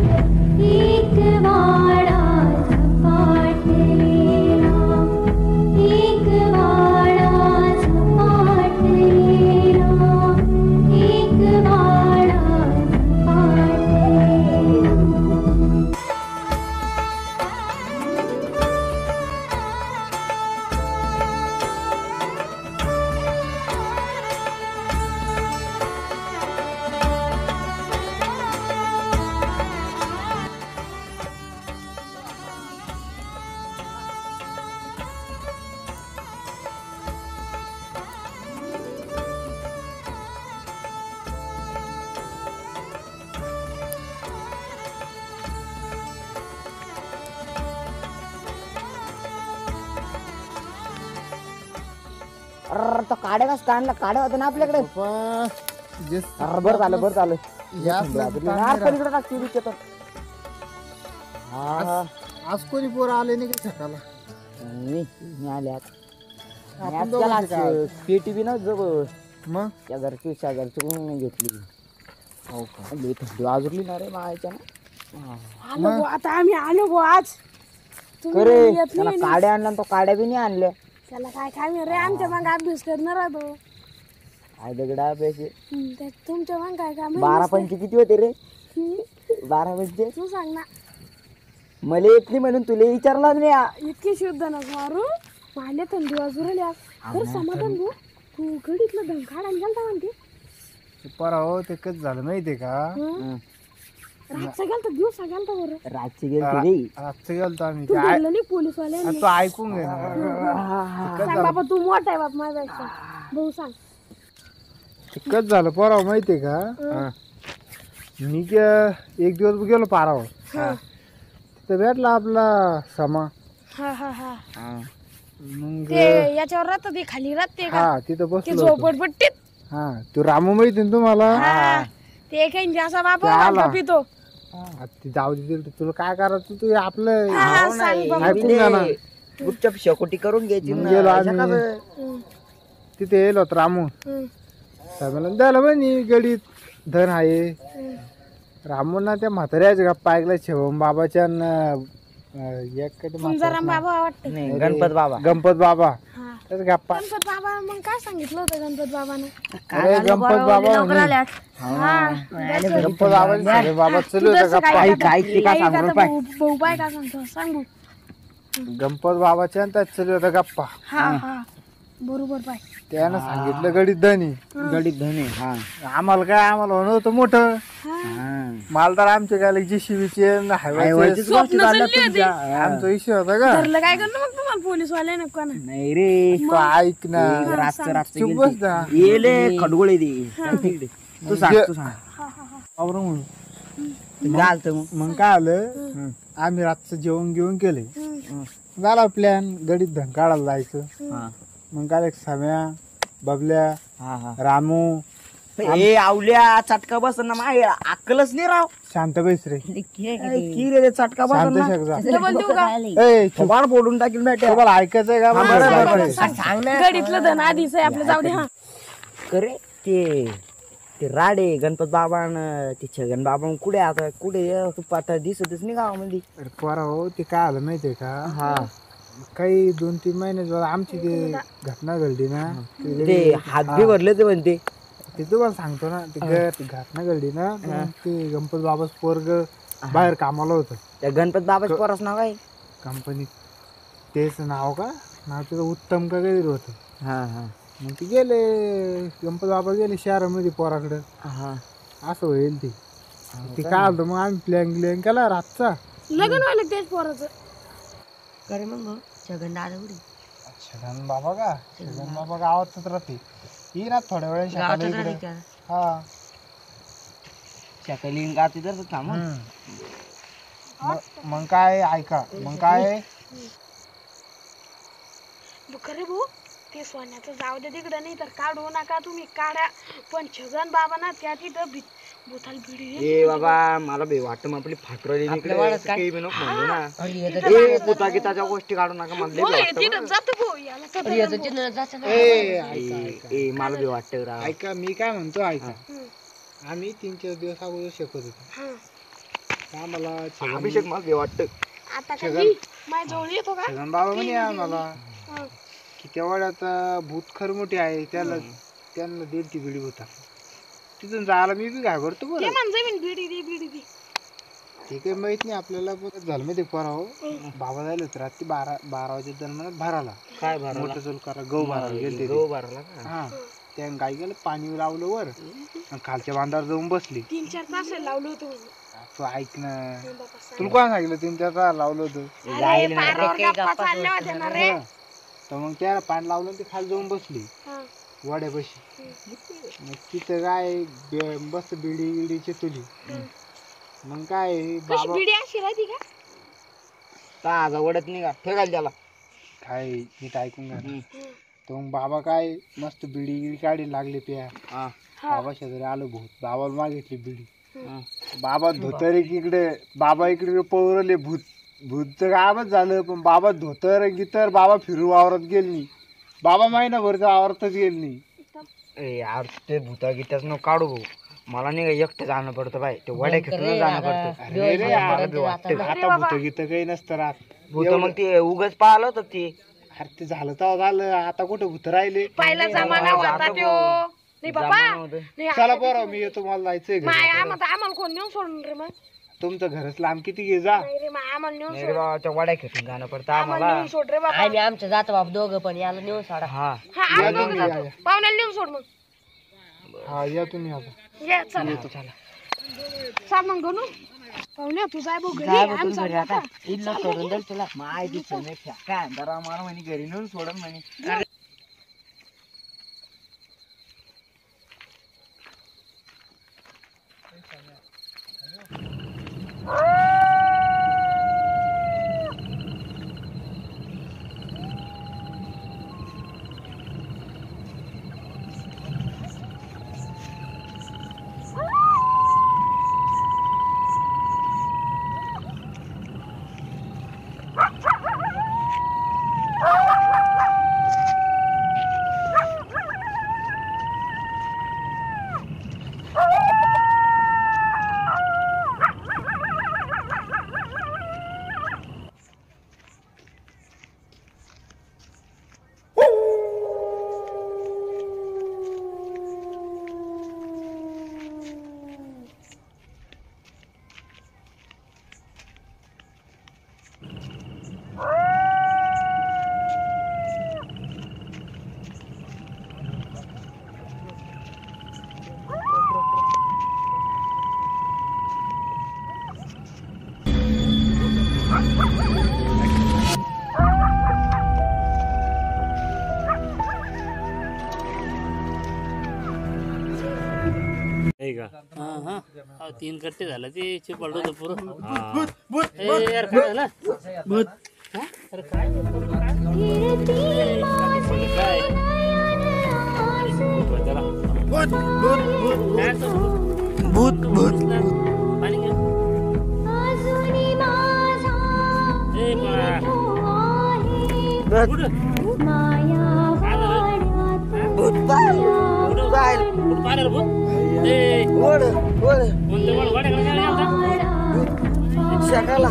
एक वाडा झपाटलेला, एक वाडा झपाटलेला, एक वाडा झपाटलेला. तो काड्या कस काढला काड्या होता ना आपल्याकडे. बरं झालं बरं झालं. आज कोणी पोर आले नाही का सकाळला? मी आले पेटी बी ना जवळ मग शेजारची कोणी घेतली. हो का थंडी वाजवली ना रे मायच्या ना. आता आम्ही आलो गो आज. खरे त्याला काड्या आणल्या तो काड्या बी नाही आणल्या. त्याला काय काय रे आमच्या मागे अभ्यास करणार राहतो. काय दगडा पैसे तुमच्या मागे काय काम 12 किती होते रे? 12 तू सांग ना. मला येत नाही म्हणून तुला विचारला नाही. इतकी शुद्ध ना मारू माले थंडी वाजूरल्या. खरं समाधान भाऊ तू घडीतलं धन काढायला गेलता म्हणते. परा हो ते कच झालं माहितीये का? रातचा गेलता दिवसा गेलता बरं. रातची गेली रातचं गेलतो आम्ही. तू धरलं नाही पोलीस वाले. तो ऐकून घे ना. सांग बाबा तू मोठा आहे बाप माझ्यापेक्षा. भाऊ सांग. कच झालं पराव माहितीये का? मी एक दिवस गेलो पारावर. तिथं भेटला आपला समा. हा हा हा मग ते याच्यावर राहत ते खाली राहते का? हा तिथं ते बसलो होतो. झोपडपट्टीत. हा तो रामू माहिती ना तुम्हाला? ते काही असा बाबा पितो. ती जाऊ दे तुला काय करायचं तू आपलं सांग बाबा. ऐकून घ्या ना. गुपचाप शेकोटी करून घ्यायची. मग गेलो आम्ही. तिथे येलो होतो रामू. साहेबाला द्यायला म्हणे गडीत धन आहे. रामूंना त्या म्हाताऱ्याच्या गप्पा ऐकल्या शिवम बाबाच्या तुमचा बाबा वाटतं. नाही गणपत बाबा. गणपत बाबा हा. त्याच गप्पा. गणपत बाबा मग काय सांगितलं होतं गणपत बाबाने? अरे गणपत बाबा म्हणे. गणपत बाबा बाबा चलू होता गप्पा. भाऊ बाय का सांगतो सांगू. गणपत बाबाच्या आणि त्यात चलू होता गप्पा. हा हा बरोबर बाय. त्यानं सांगितलं गडीत धनी. गडीत धने. हा आम्हाला काय आम्हाला होणं होतं मोठं. मला तर आमच्या गाली जीसीबीचे आमचा इश्यू होता का? धरलं काय करणं मग तुम्हाला पोलीस वाले नको ना. नाही रे तो ऐक ना. रातचं चुप बस ना. येले खडगोळे दे. तू सांग तू सांग. आवरं म्हणून मग काय आलं आम्ही रातचं जेवण घेऊन केले. झाला प्लॅन गडीत धन काढायला जायचं. मग काय सम्या बबल्या रामू ए आवल्या चटका बस ना माय अक्कलच नाही राव. शांत बैस रे. की रे चटका बस शांत ना. शकता. बाळ बोलून टाकील बेटा. तुम्हाला ऐकायचंय का? सांग ना. गडीतलं धन आधीच आहे आपलं जाऊ दे. हा करे ते राडे गणपत बाबा ते छगन बाबा कुठे आता कुठे तू पाठ दिसतच नाही गावामध्ये. अरे पोरा हो ते काय आलं माहितीये का? हा काही 2-3 महिने आमची ते घटना घडली ना. ते हात बी भरले ते म्हणते. ते तुम्हाला सांगतो ना ते घटना घडली ना. ते गणपत बाबाच पोरग बाहेर कामाला होतं. त्या गणपत बाबाच पोराच नाव काय? कंपनीत तेच नाव का नाव त्याचं उत्तम का काहीतरी होतं. हा हा मग ते गेले गणपत बाबा गेले शहरामध्ये पोराकडं. हा असं होईल ते काय होतं. मग आम्ही प्लॅन केला रातचा. लग्न व्हायला तेच पोराचं. करे मग छगन दादा कुठे? छगन बाबा का? छगन बाबा गावातच राहते. ही ना थोड्या वेळ इकडे. हा शकली गाती तर थांब. मग काय ऐका. मग काय खरे भाऊ ते सोन्याचं जाऊ दे तिकडे. नाही तर काढू नका तुम्ही काढा. पण छगन बाबा ना त्या तिथं भूताल भिडी. ए बाबा मला बे वाटतं आपली फाटरली काही बी नको म्हणू ना. ए भूतागीताच्या गोष्टी काढू नका म्हणले. ए मला बी वाटतं राव. ऐका मी काय म्हणतो ऐका. आम्ही 3-4 दिवस अगोदर शिकत होतो. आम्हाला छगन अभिषेक मला वाटतं आता कधी माझ्या जवळ येतो का छगन बाबा म्हणे आम्हाला हं. की तेवढ्यात भूत खरमोठी आहे त्यांना देईल ती बिडी होता तिथून जायला मी बी घाबरतो ते बरं म्हण जमीन बिडी दे ते काही माहित नाही आपल्याला पण झालं माहिती पोराव बाबा जायला होतं रात्री 12 वाजेच्या दरम्यान भराला काय भराला मोठं चोल करा गहू भरायला गेले गहू भराला का हा त्या गाई गेलं पाणी लावलं वर आणि खालच्या बांधावर जाऊन बसली 3-4 तास लावलं होतं म्हणून. तू ऐक ना बाबा सांग. तुला कोण सांगितलं 3-4 तास लावलं होतं अरे पारावर गप्पा चालल्या होत्या ना रे. हा. तर मग त्याला पाणी लावलं आणि ती खाली जाऊन बसली हं. वाड्यापाशी मग तिथं काय बस बिडी चेतवली मग काय कशी बाबा बिडी अशी राहते का ताजा वडत नाही का ठेवायला त्याला काय नीट ऐकून घ्या तर मग बाबा काय मस्त बिडी काढी लागले त्या हा बाबा शेजारी आलो भूत बाबाला मागितली बिडी बाबा धोतर इकडे बाबा इकडे पळवले भूत तर गायबच झालं पण बाबा धोतर गितर बाबा फिरू वावरत गेल नाही बाबा महिनाभर तर वावरतच गेल नाही ए यार ते भूता गिटाच न काढू भाऊ मला नाही का एकटं जाणं पडतं बाय ते वड्या खेटून जाणं पडतं अरे रे मला बी वाटतं आता भूत गीत काही नसतं राहत भूत मग ते उगाच पाहिलं होतं ते अरे ते झालं तर झालं आता कुठं भूत राहिले पहिला जमाना होता त्यो नाही बाबा नाही चला बरं मी येतो मला जायचंय घरी. माय आम्हाला कोण नेऊन सोडून रे मग तुमचं घरच लांब किती घे जा नाही रे मग आम्हाला नेऊन नाही रे बाबा त्या वड्या खेटून जाणं पडतं आम्हाला आम्हाला नेऊन सोड रे बाबा आम्ही आमच्या जातो बाप दोघं पण याला नेऊन सोडा. हा हा या आम्ही तुम्ही, जातो. या. पाहुण्याला नेऊन सोड मग हा या तुम्ही आता ये चल चला चाल मग गणू पाहुण्या तू जाय भाऊ घरी काय बघ आम्ही तुम्ही घरी चाललो आता आता. इल्ला सोडून देईल तुला. माय तिचं नाही काय जरा मला म्हणे घरी नेऊन सोडन म्हणे तीन कट्टे झालं ते चिपळलं होतं पुरं ए यार काय झालं भूत अरे काय भूत भूत पाणी घे अजूनी माझा ए बा माया भूत कुठं पाहिलं भूत ए वड वड कोणतं वाड्याकडे काय सकाळला